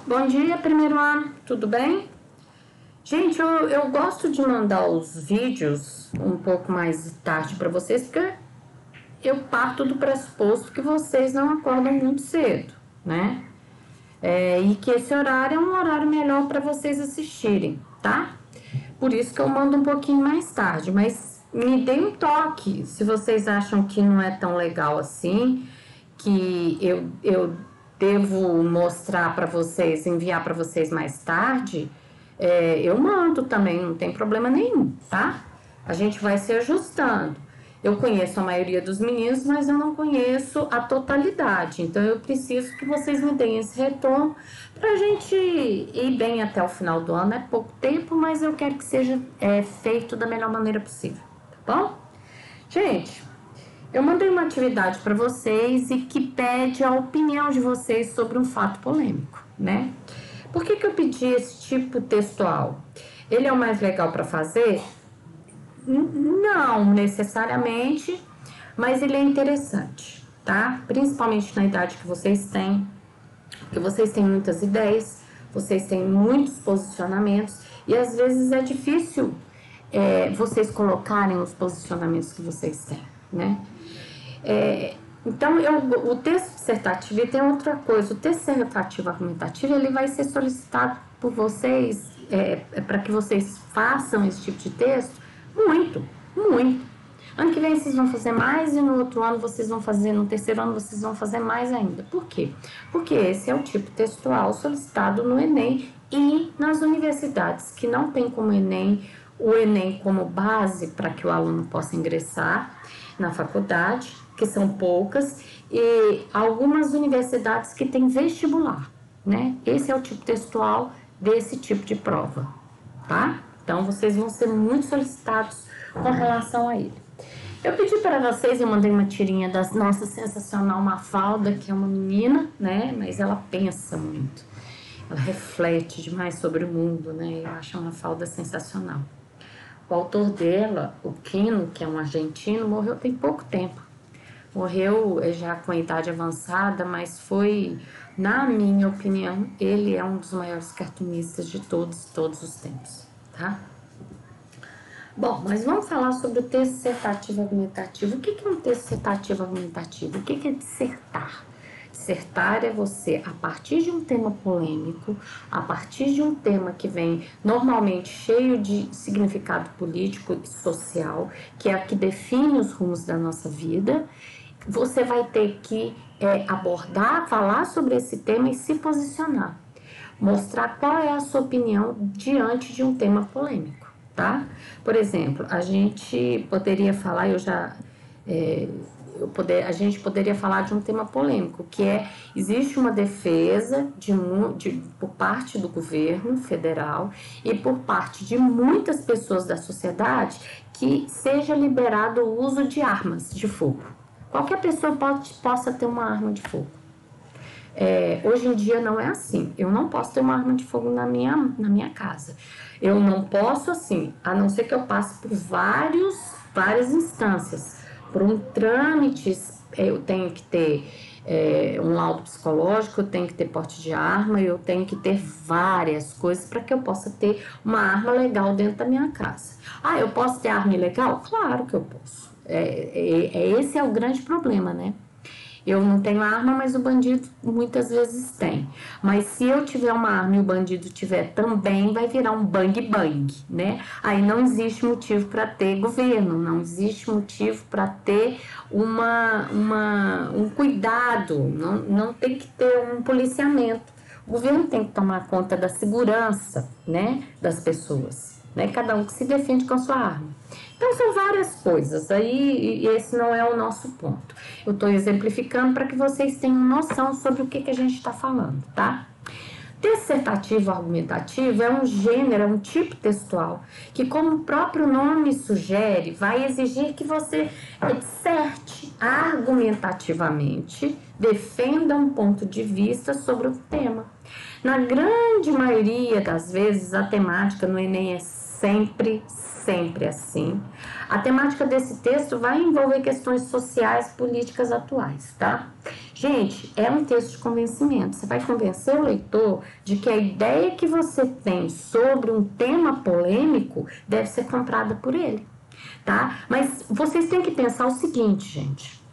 Bom dia, primeiro ano, tudo bem? Gente, eu gosto de mandar os vídeos um pouco mais tarde para vocês, porque eu parto do pressuposto que vocês não acordam muito cedo, né? E que esse horário é um horário melhor para vocês assistirem, tá? Por isso que eu mando um pouquinho mais tarde, mas me dê um toque se vocês acham que não é tão legal assim, que eu devo mostrar para vocês, enviar para vocês mais tarde. Eu mando também, não tem problema nenhum, tá? A gente vai se ajustando. Eu conheço a maioria dos meninos, mas eu não conheço a totalidade. Então, eu preciso que vocês me deem esse retorno para a gente ir bem até o final do ano. É pouco tempo, mas eu quero que seja feito da melhor maneira possível, tá bom? Gente, eu mandei uma atividade para vocês e que pede a opinião de vocês sobre um fato polêmico, né? Por que eu pedi esse tipo textual? Ele é o mais legal para fazer? Não necessariamente, mas ele é interessante, tá? Principalmente na idade que vocês têm, porque vocês têm muitas ideias, vocês têm muitos posicionamentos e às vezes é difícil vocês colocarem os posicionamentos que vocês têm, né? Então, o texto dissertativo, e tem outra coisa, o texto dissertativo argumentativo, ele vai ser solicitado por vocês, para que vocês façam esse tipo de texto, muito. Ano que vem vocês vão fazer mais e no outro ano vocês vão fazer, no terceiro ano vocês vão fazer mais ainda. Por quê? Porque esse é o tipo textual solicitado no Enem e nas universidades que não tem como o Enem como base para que o aluno possa ingressar na faculdade, que são poucas, e algumas universidades que têm vestibular, né? Esse é o tipo textual desse tipo de prova, tá? Então, vocês vão ser muito solicitados com relação a ele. Eu pedi para vocês, eu mandei uma tirinha da nossa sensacional Mafalda, que é uma menina, né? Mas ela pensa muito, ela reflete demais sobre o mundo, né? Eu acho a Mafalda sensacional. O autor dela, o Quino, que é um argentino, morreu tem pouco tempo. Morreu já com a idade avançada, mas foi, na minha opinião, ele é um dos maiores cartunistas de todos os tempos, tá? Bom, mas vamos falar sobre o texto dissertativo argumentativo. O que é um texto dissertativo argumentativo? O que é dissertar? Dissertar é você, a partir de um tema polêmico, a partir de um tema que vem normalmente cheio de significado político e social, que é a que define os rumos da nossa vida, você vai ter que abordar, falar sobre esse tema e se posicionar. Mostrar qual é a sua opinião diante de um tema polêmico, tá? Por exemplo, a gente poderia falar, a gente poderia falar de um tema polêmico, que existe uma defesa por parte do governo federal e por parte de muitas pessoas da sociedade que seja liberado o uso de armas de fogo. Qualquer pessoa possa ter uma arma de fogo. Hoje em dia não é assim. Eu não posso ter uma arma de fogo na minha casa. Eu não posso, assim, a não ser que eu passe por várias instâncias. Por um trâmite, eu tenho que ter um laudo psicológico, eu tenho que ter porte de arma, eu tenho que ter várias coisas para que eu possa ter uma arma legal dentro da minha casa. Ah, eu posso ter arma ilegal? Claro que eu posso. Esse é o grande problema, né? Eu não tenho arma, mas o bandido muitas vezes tem. Mas se eu tiver uma arma e o bandido tiver também, vai virar um bang-bang, né? Aí não existe motivo para ter governo, não existe motivo para ter um cuidado, não tem que ter um policiamento. O governo tem que tomar conta da segurança, né, das pessoas, né? Cada um que se defende com a sua arma. Então, são várias coisas, aí e esse não é o nosso ponto. Eu estou exemplificando para que vocês tenham noção sobre o que a gente está falando, tá? Dissertativo argumentativo é um gênero, é um tipo textual que, como o próprio nome sugere, vai exigir que você disserte argumentativamente, defenda um ponto de vista sobre o tema. Na grande maioria das vezes, a temática no Enem é sempre assim. A temática desse texto vai envolver questões sociais, políticas atuais, tá? Gente, é um texto de convencimento. Você vai convencer o leitor de que a ideia que você tem sobre um tema polêmico deve ser comprada por ele, tá? Mas vocês têm que pensar o seguinte, gente.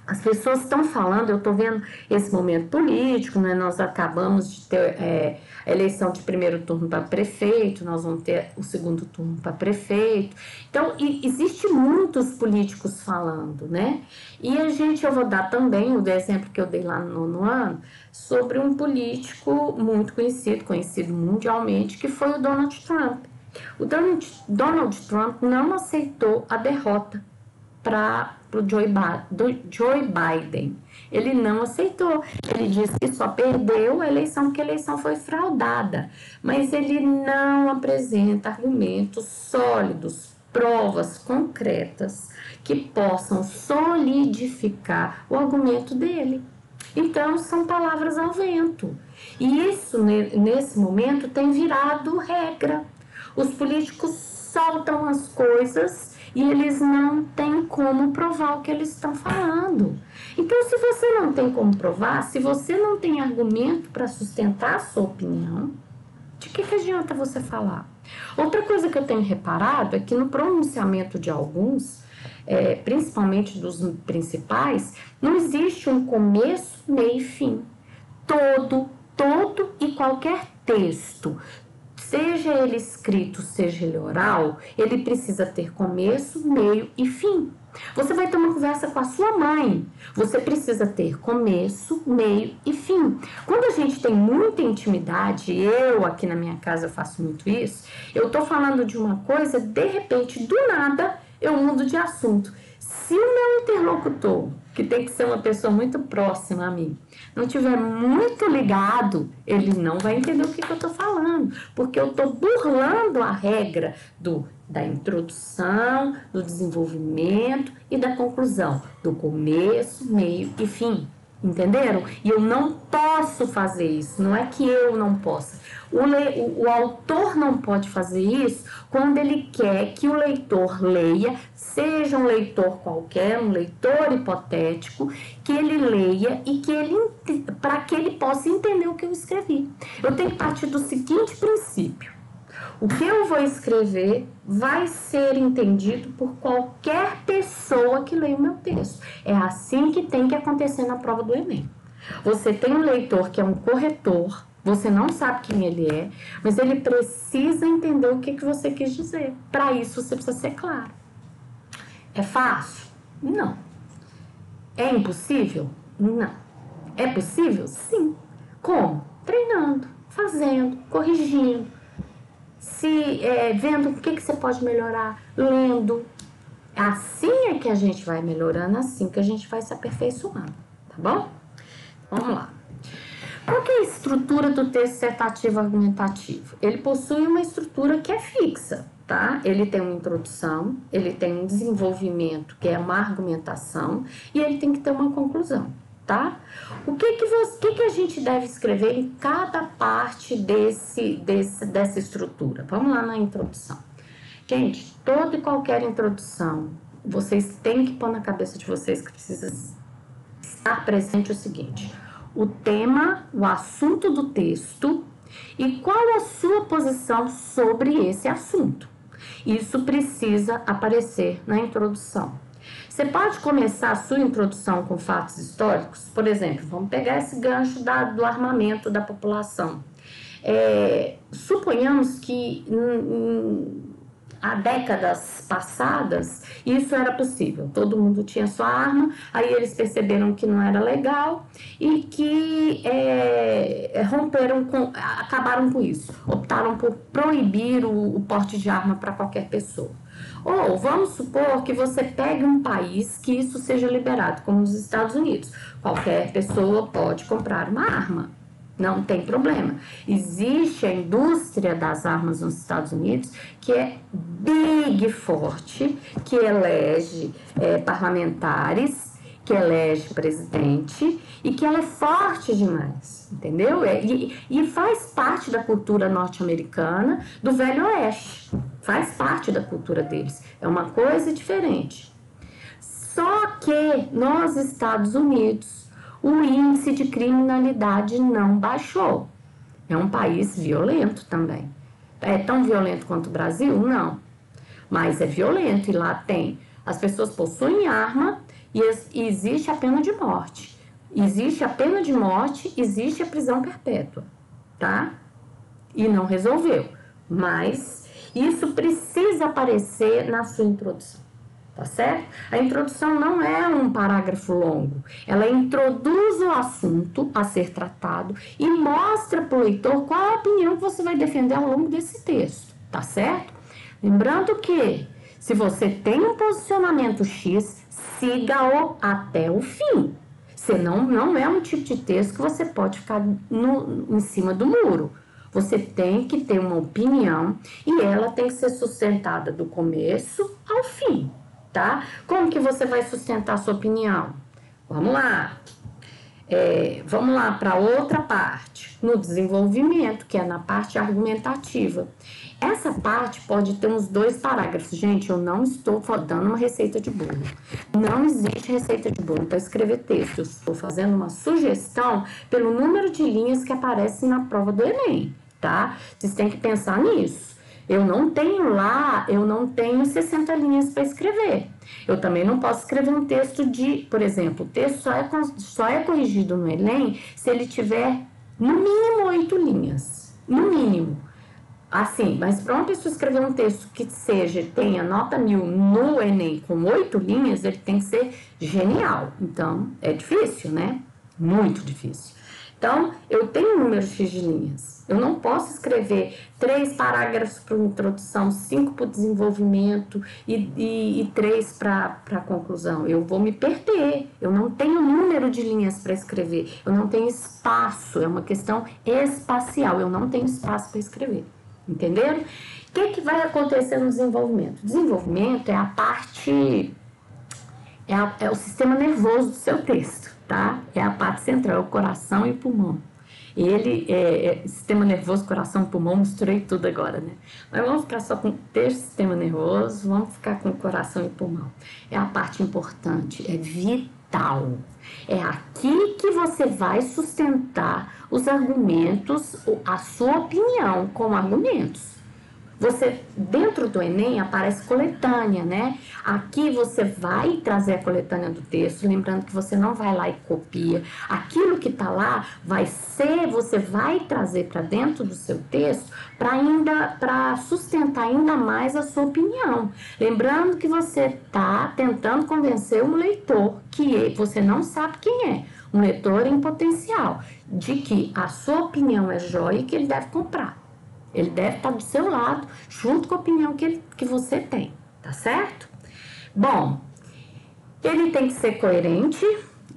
As pessoas estão falando, eu estou vendo esse momento político, né? Nós acabamos de ter a eleição de primeiro turno para prefeito, nós vamos ter o segundo turno para prefeito. Então, existe muitos políticos falando, né? E eu vou dar também o exemplo que eu dei lá no 9º ano, sobre um político muito conhecido mundialmente, que foi o Donald Trump. O Donald Trump não aceitou a derrota para o Joe Biden. Ele não aceitou. Ele disse que só perdeu a eleição porque a eleição foi fraudada. Mas ele não apresenta argumentos sólidos, provas concretas que possam solidificar o argumento dele. Então, são palavras ao vento. E isso, nesse momento, tem virado regra. Os políticos soltam as coisas e eles não têm como provar o que eles estão falando. Então, se você não tem como provar, se você não tem argumento para sustentar a sua opinião, de que adianta você falar? Outra coisa que eu tenho reparado é que no pronunciamento de alguns, principalmente dos principais, não existe um começo, meio e fim. Todo e qualquer texto, seja ele escrito, seja ele oral, ele precisa ter começo, meio e fim. Você vai ter uma conversa com a sua mãe, você precisa ter começo, meio e fim. Quando a gente tem muita intimidade, eu aqui na minha casa faço muito isso, eu tô falando de uma coisa, de repente, do nada, eu mudo de assunto. Se o meu interlocutor, que tem que ser uma pessoa muito próxima a mim, não tiver muito ligado, ele não vai entender o que eu tô falando, porque eu tô burlando a regra da introdução, do desenvolvimento e da conclusão, do começo, meio e fim. Entenderam? E eu não posso fazer isso, não é que eu não possa. O autor não pode fazer isso quando ele quer que o leitor leia, seja um leitor qualquer, um leitor hipotético, que ele leia e para que ele possa entender o que eu escrevi. Eu tenho que partir do seguinte princípio. O que eu vou escrever vai ser entendido por qualquer pessoa que leia o meu texto. É assim que tem que acontecer na prova do Enem. Você tem um leitor que é um corretor, você não sabe quem ele é, mas ele precisa entender o que você quis dizer. Para isso, você precisa ser claro. É fácil? Não. É impossível? Não. É possível? Sim. Como? Treinando, fazendo, corrigindo. Vendo o que você pode melhorar, lendo. Assim é que a gente vai melhorando, assim que a gente vai se aperfeiçoando, tá bom? Vamos lá. Qual que é a estrutura do texto dissertativo argumentativo? Ele possui uma estrutura que é fixa, tá? Ele tem uma introdução, ele tem um desenvolvimento, que é uma argumentação, e ele tem que ter uma conclusão, tá? O que a gente deve escrever em cada parte dessa estrutura? Vamos lá na introdução. Gente, toda e qualquer introdução, vocês têm que pôr na cabeça de vocês que precisa estar presente o seguinte: o tema, o assunto do texto e qual a sua posição sobre esse assunto. Isso precisa aparecer na introdução. Você pode começar a sua introdução com fatos históricos? Por exemplo, vamos pegar esse gancho do armamento da população. Suponhamos que há décadas passadas isso era possível. Todo mundo tinha sua arma, aí eles perceberam que não era legal e que acabaram com isso. Optaram por proibir o porte de arma para qualquer pessoa. Ou vamos supor que você pegue um país que isso seja liberado, como os Estados Unidos. Qualquer pessoa pode comprar uma arma, não tem problema. Existe a indústria das armas nos Estados Unidos que é big forte, que elege parlamentares, que elege presidente e que ela é forte demais, entendeu? E faz parte da cultura norte-americana do Velho Oeste, faz parte da cultura deles, é uma coisa diferente. Só que nos Estados Unidos, o índice de criminalidade não baixou. É um país violento também. É tão violento quanto o Brasil? Não. Mas é violento e lá tem. As pessoas possuem arma e existe a pena de morte. Existe a pena de morte, existe a prisão perpétua, tá? E não resolveu. Mas isso precisa aparecer na sua introdução, tá certo? A introdução não é um parágrafo longo. Ela introduz o assunto a ser tratado e mostra para o leitor qual a opinião que você vai defender ao longo desse texto, tá certo? Lembrando que, se você tem um posicionamento X, siga-o até o fim. Senão, não é um tipo de texto que você pode ficar em cima do muro. Você tem que ter uma opinião e ela tem que ser sustentada do começo ao fim, tá? Como que você vai sustentar a sua opinião? Vamos lá. Vamos lá para outra parte, no desenvolvimento, que é na parte argumentativa. Essa parte pode ter uns 2 parágrafos. Gente, eu não estou dando uma receita de bolo. Não existe receita de bolo para escrever texto. Eu estou fazendo uma sugestão pelo número de linhas que aparece na prova do Enem, tá? Vocês têm que pensar nisso. Eu não tenho 60 linhas para escrever. Eu também não posso escrever um texto por exemplo, o texto só é corrigido no Enem se ele tiver no mínimo 8 linhas. No mínimo. Assim, mas para uma pessoa escrever um texto que tenha nota 1000 no Enem com 8 linhas, ele tem que ser genial. Então, é difícil, né? Muito difícil. Então, eu tenho um número X de linhas. Eu não posso escrever 3 parágrafos para introdução, 5 para o desenvolvimento e 3 para a conclusão. Eu vou me perder. Eu não tenho número de linhas para escrever. Eu não tenho espaço. É uma questão espacial. Eu não tenho espaço para escrever. Entenderam? O que vai acontecer no desenvolvimento? O desenvolvimento é a parte... É o sistema nervoso do seu texto, tá? É a parte central, o coração e o pulmão. Sistema nervoso, coração, pulmão, misturei tudo agora, né? Mas vamos ficar só com o texto, sistema nervoso, vamos ficar com o coração e pulmão. É a parte importante, é vital. É aqui que você vai sustentar os argumentos, a sua opinião com argumentos. Dentro do Enem aparece coletânea, né? Aqui você vai trazer a coletânea do texto, lembrando que você não vai lá e copia. Aquilo que está lá você vai trazer para dentro do seu texto para sustentar ainda mais a sua opinião. Lembrando que você está tentando convencer um leitor que você não sabe quem é, um leitor em potencial, de que a sua opinião é jóia e que ele deve comprar. Ele deve estar do seu lado, junto com a opinião que você tem, tá certo? Bom, ele tem que ser coerente,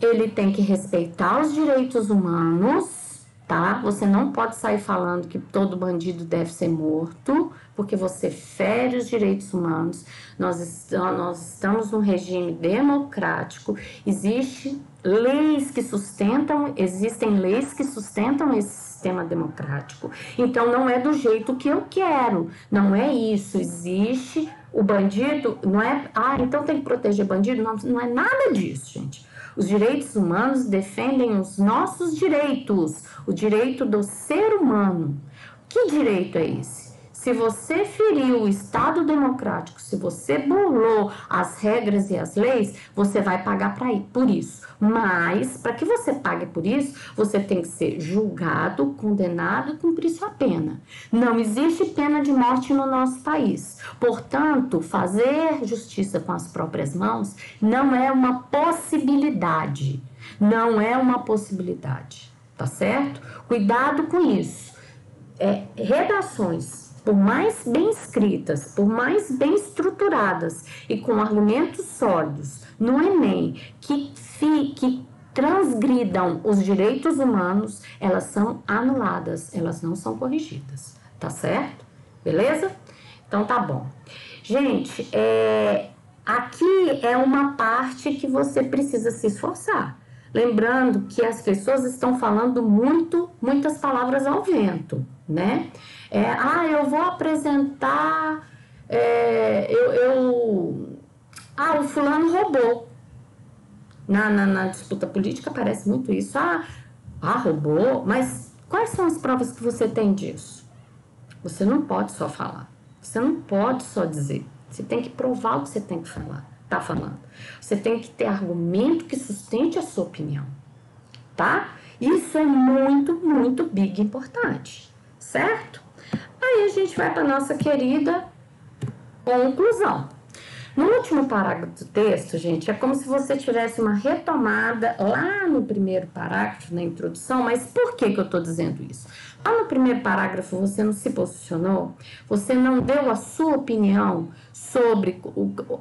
ele tem que respeitar os direitos humanos, tá? Você não pode sair falando que todo bandido deve ser morto, porque você fere os direitos humanos. Nós estamos num regime democrático, existem leis que sustentam esse sistema democrático. Então, não é do jeito que eu quero, não é isso. Existe o bandido, não é... então tem que proteger bandido? Não é nada disso, gente. Os direitos humanos defendem os nossos direitos, o direito do ser humano. Que direito é esse? Se você feriu o Estado democrático, se você burlou as regras e as leis, você vai pagar por isso. Mas, para que você pague por isso, você tem que ser julgado, condenado e cumprir sua pena. Não existe pena de morte no nosso país. Portanto, fazer justiça com as próprias mãos não é uma possibilidade. Não é uma possibilidade, tá certo? Cuidado com isso. Redações, por mais bem escritas, por mais bem estruturadas e com argumentos sólidos no Enem, que transgridam os direitos humanos, elas são anuladas, elas não são corrigidas, tá certo? Beleza? Então tá bom. Gente, aqui é uma parte que você precisa se esforçar. Lembrando que as pessoas estão falando muitas palavras ao vento, né? Eu vou apresentar... o fulano roubou. Na disputa política aparece muito isso. Roubou, mas quais são as provas que você tem disso? Você não pode só falar, você não pode só dizer, você tem que provar o que você tem que falar, tá falando. Você tem que ter argumento que sustente a sua opinião, tá? Isso é muito, muito big importante, certo? Aí a gente vai para nossa querida conclusão. No último parágrafo do texto, gente, é como se você tivesse uma retomada lá no primeiro parágrafo, na introdução, mas por que eu estou dizendo isso? Lá no primeiro parágrafo você não se posicionou, você não deu a sua opinião sobre,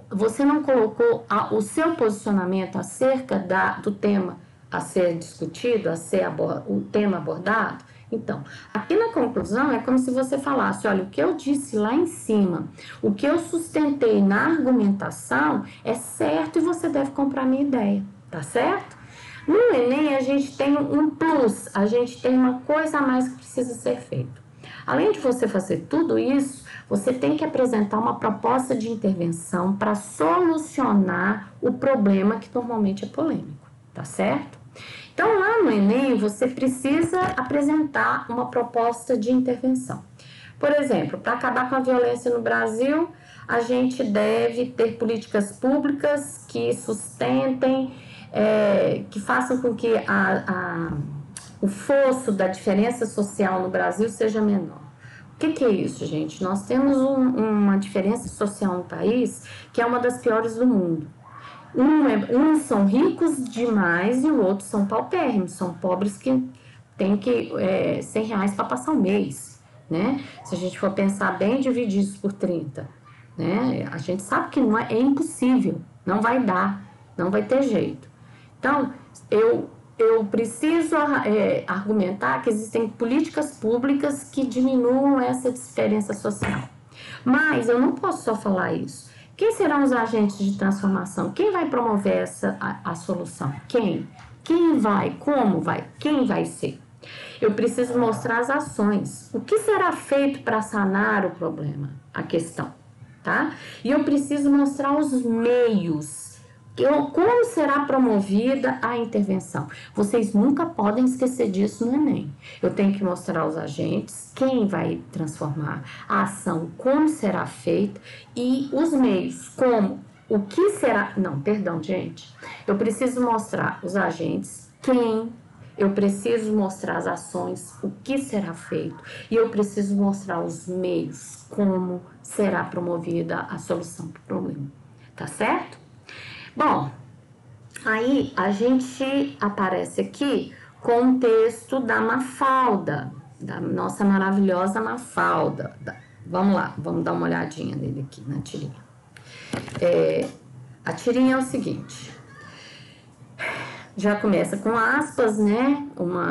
você não colocou o seu posicionamento acerca do tema a ser discutido, o tema abordado. Então, aqui na conclusão é como se você falasse, olha, o que eu disse lá em cima, o que eu sustentei na argumentação é certo e você deve comprar minha ideia, tá certo? No Enem a gente tem um plus, a gente tem uma coisa a mais que precisa ser feito. Além de você fazer tudo isso, você tem que apresentar uma proposta de intervenção para solucionar o problema que normalmente é polêmico, tá certo? Então, lá no Enem, você precisa apresentar uma proposta de intervenção. Por exemplo, para acabar com a violência no Brasil, a gente deve ter políticas públicas que sustentem, que façam com que o fosso da diferença social no Brasil seja menor. O que é isso, gente? Nós temos uma diferença social no país que é uma das piores do mundo. Uns são ricos demais e o outro são paupérrimos, são pobres que têm que R$100 para passar o mês, né? Se a gente for pensar bem, dividir isso por 30, né? A gente sabe que não é impossível, não vai dar, não vai ter jeito. Então, eu preciso argumentar que existem políticas públicas que diminuam essa diferença social. Mas eu não posso só falar isso. Quem serão os agentes de transformação? Quem vai promover a solução? Quem? Quem vai? Como vai? Quem vai ser? Eu preciso mostrar as ações. O que será feito para sanar o problema, a questão, tá? E eu preciso mostrar os meios. Como será promovida a intervenção? Vocês nunca podem esquecer disso no Enem. Eu tenho que mostrar os agentes, quem vai transformar, a ação, como será feita e os meios, como, o que será... Não, perdão, gente. Eu preciso mostrar os agentes, quem, eu preciso mostrar as ações, o que será feito e eu preciso mostrar os meios, como será promovida a solução para o problema. Tá certo? Bom, aí a gente aparece aqui com o texto da Mafalda, da nossa maravilhosa Mafalda. Vamos lá, vamos dar uma olhadinha nele aqui na tirinha. A tirinha é o seguinte, já começa com aspas, né?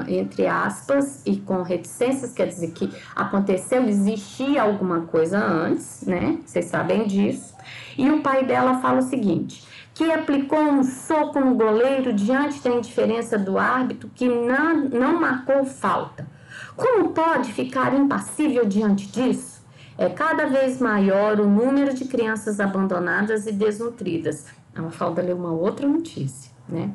Entre aspas e com reticências, quer dizer que aconteceu, existia alguma coisa antes, né? Vocês sabem disso. E o pai dela fala o seguinte, que aplicou um soco no goleiro diante da indiferença do árbitro que não marcou falta. Como pode ficar impassível diante disso? É cada vez maior o número de crianças abandonadas e desnutridas. A Mafalda leu uma outra notícia, né?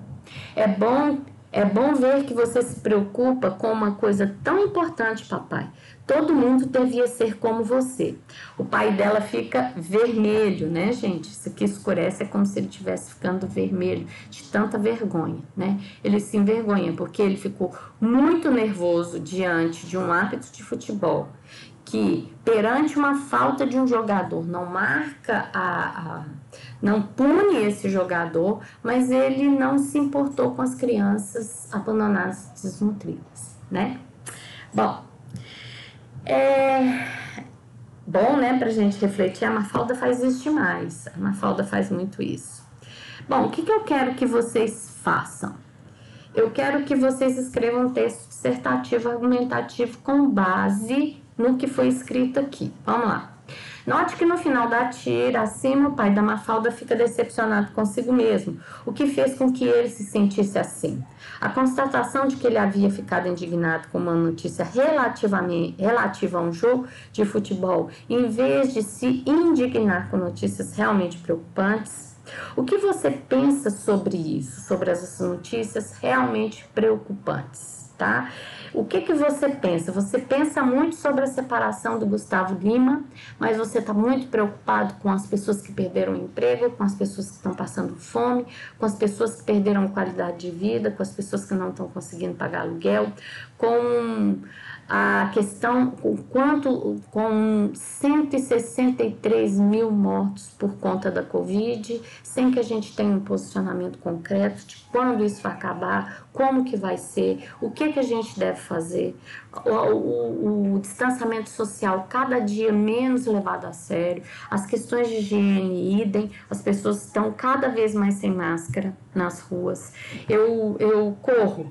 É bom ver que você se preocupa com uma coisa tão importante, papai. Todo mundo devia ser como você. O pai dela fica vermelho, né, gente? Isso aqui escurece, é como se ele estivesse ficando vermelho de tanta vergonha, né? Ele se envergonha porque ele ficou muito nervoso diante de um árbitro de futebol que, perante uma falta de um jogador, não marca não pune esse jogador, mas ele não se importou com as crianças abandonadas, desnutridas, né? Bom, né, pra gente refletir, a Mafalda faz isso demais, a Mafalda faz muito isso. Bom, o que eu quero que vocês façam? Eu quero que vocês escrevam um texto dissertativo argumentativo com base no que foi escrito aqui. Vamos lá. Note que no final da tira, acima, o pai da Mafalda fica decepcionado consigo mesmo, o que fez com que ele se sentisse assim. A constatação de que ele havia ficado indignado com uma notícia relativa a um jogo de futebol, em vez de se indignar com notícias realmente preocupantes, O que você pensa sobre isso, sobre essas notícias realmente preocupantes, tá? O que você pensa? Você pensa muito sobre a separação do Gustavo Lima, mas você está muito preocupado com as pessoas que perderam o emprego, com as pessoas que estão passando fome, com as pessoas que perderam qualidade de vida, com as pessoas que não estão conseguindo pagar aluguel, com a questão com 163 mil mortos por conta da Covid, sem que a gente tenha um posicionamento concreto de quando isso vai acabar, como que vai ser, o que a gente deve fazer, o distanciamento social cada dia menos levado a sério, as questões de higiene, idem, as pessoas estão cada vez mais sem máscara nas ruas. Eu corro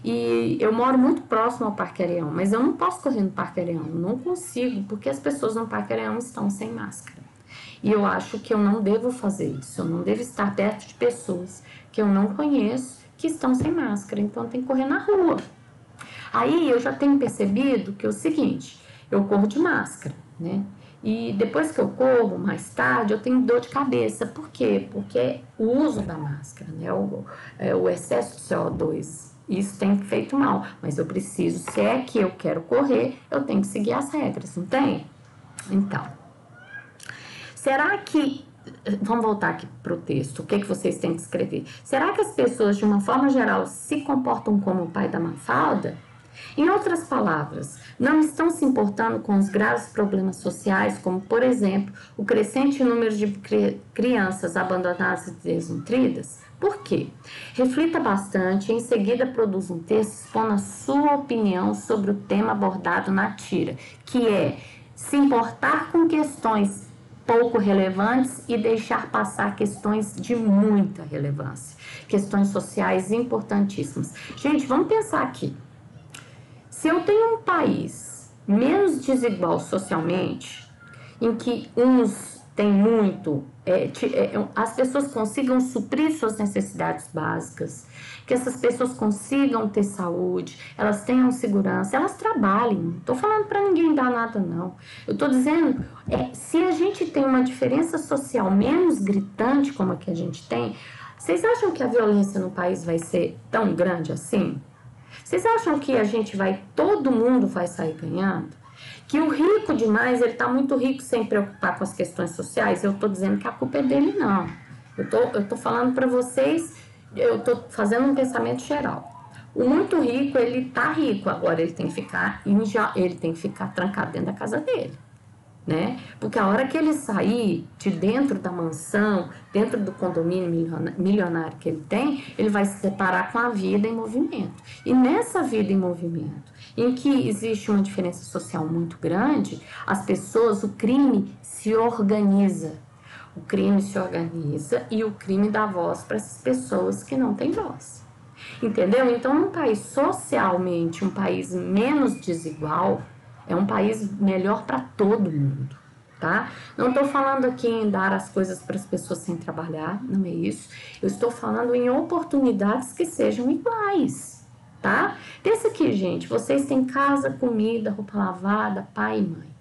e eu moro muito próximo ao Parque Areião, mas eu não posso correr no Parque Areião, não consigo, porque as pessoas no Parque Areião estão sem máscara. E eu acho que eu não devo fazer isso, eu não devo estar perto de pessoas que eu não conheço, que estão sem máscara, então eu tenho que correr na rua. Aí eu já tenho percebido que é o seguinte, eu corro de máscara, né? E depois que eu corro, mais tarde, eu tenho dor de cabeça. Por quê? Porque o uso da máscara, né? O excesso de CO2, isso tem feito mal. Mas eu preciso, se é que eu quero correr, eu tenho que seguir as regras, não tem? Então, será que... Vamos voltar aqui para o texto. O que vocês têm que escrever? Será que as pessoas, de uma forma geral, se comportam como o pai da Mafalda? Em outras palavras, não estão se importando com os graves problemas sociais, como, por exemplo, o crescente número de crianças abandonadas e desnutridas? Por quê? Reflita bastante e em seguida produza um texto expondo a sua opinião sobre o tema abordado na tira, que é se importar com questões pouco relevantes e deixar passar questões de muita relevância, questões sociais importantíssimas. Gente, vamos pensar aqui. Se eu tenho um país menos desigual socialmente, em que uns têm muito, as pessoas consigam suprir suas necessidades básicas, que essas pessoas consigam ter saúde, elas tenham segurança, elas trabalhem. Não estou falando para ninguém dar nada, não. Eu estou dizendo, se a gente tem uma diferença social menos gritante como a que a gente tem, vocês acham que a violência no país vai ser tão grande assim? Vocês acham que todo mundo vai sair ganhando? Que o rico demais, ele está muito rico sem preocupar com as questões sociais? Eu estou dizendo que a culpa é dele, não. Eu tô falando para vocês, eu estou fazendo um pensamento geral. O muito rico, ele tá rico, agora ele tem que ficar trancado dentro da casa dele, né? Porque a hora que ele sair de dentro da mansão, dentro do condomínio milionário que ele tem, ele vai se deparar com a vida em movimento. E nessa vida em movimento, em que existe uma diferença social muito grande, as pessoas, o crime se organiza. O crime se organiza e o crime dá voz para essas pessoas que não têm voz. Entendeu? Então, um país socialmente, um país menos desigual, é um país melhor para todo mundo, tá? Não estou falando aqui em dar as coisas para as pessoas sem trabalhar, não é isso. Eu estou falando em oportunidades que sejam iguais, tá? Pensa aqui, gente, vocês têm casa, comida, roupa lavada, pai e mãe.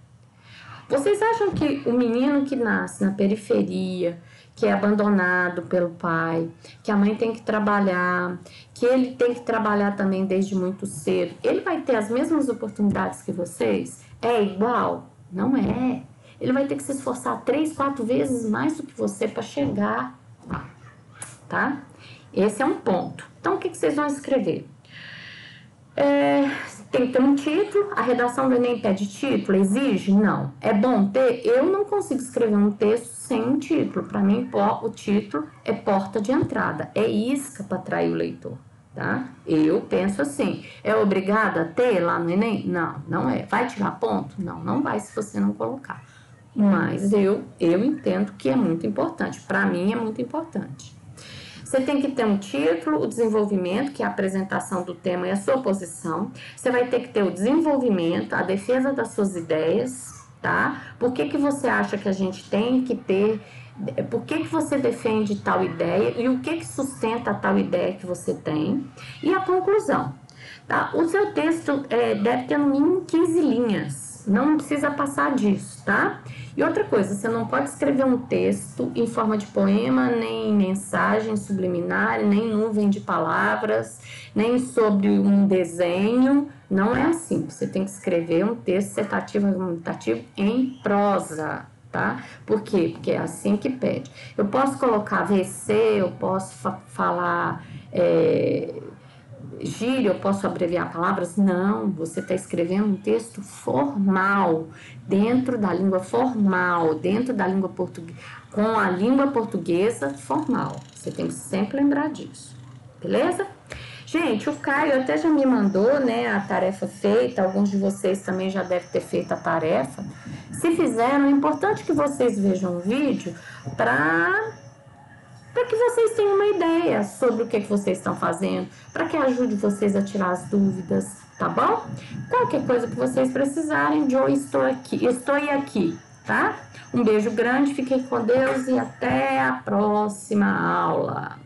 Vocês acham que o menino que nasce na periferia, que é abandonado pelo pai, que a mãe tem que trabalhar, que ele tem que trabalhar também desde muito cedo, ele vai ter as mesmas oportunidades que vocês? É igual? Não é. Ele vai ter que se esforçar 3, 4 vezes mais do que você para chegar lá, tá? Esse é um ponto. Então, o que vocês vão escrever? Tem que ter um título. A redação do Enem pede título? Exige? Não. É bom ter? Eu não consigo escrever um texto sem um título. Para mim, o título é porta de entrada, é isca para atrair o leitor, tá? Eu penso assim, é obrigada a ter lá no Enem? Não, não é. Vai tirar ponto? Não, não vai se você não colocar. Mas eu entendo que é muito importante. Para mim, é muito importante. Você tem que ter um título, o desenvolvimento, que é a apresentação do tema e a sua posição. Você vai ter que ter o desenvolvimento, a defesa das suas ideias, tá? Por que você acha que a gente tem que ter... Por que você defende tal ideia e o que sustenta a tal ideia que você tem? E a conclusão, tá? O seu texto deve ter no mínimo 15 linhas. Não precisa passar disso, tá? E outra coisa, você não pode escrever um texto em forma de poema, nem mensagem subliminar, nem nuvem de palavras, nem sobre um desenho. Não é assim. Você tem que escrever um texto dissertativo argumentativo em prosa, tá? Por quê? Porque é assim que pede. Eu posso colocar VC, eu posso falar gíria, eu posso abreviar palavras? Não, você está escrevendo um texto formal, dentro da língua formal, dentro da língua portuguesa, com a língua portuguesa formal. Você tem que sempre lembrar disso, beleza? Gente, o Caio até já me mandou, né, a tarefa feita, alguns de vocês também já devem ter feito a tarefa. Se fizeram, é importante que vocês vejam o vídeo para que vocês tenham uma ideia sobre o que vocês estão fazendo, para que ajude vocês a tirar as dúvidas, tá bom? Qualquer coisa que vocês precisarem, Joe, estou aqui, tá? Um beijo grande, fiquem com Deus e até a próxima aula.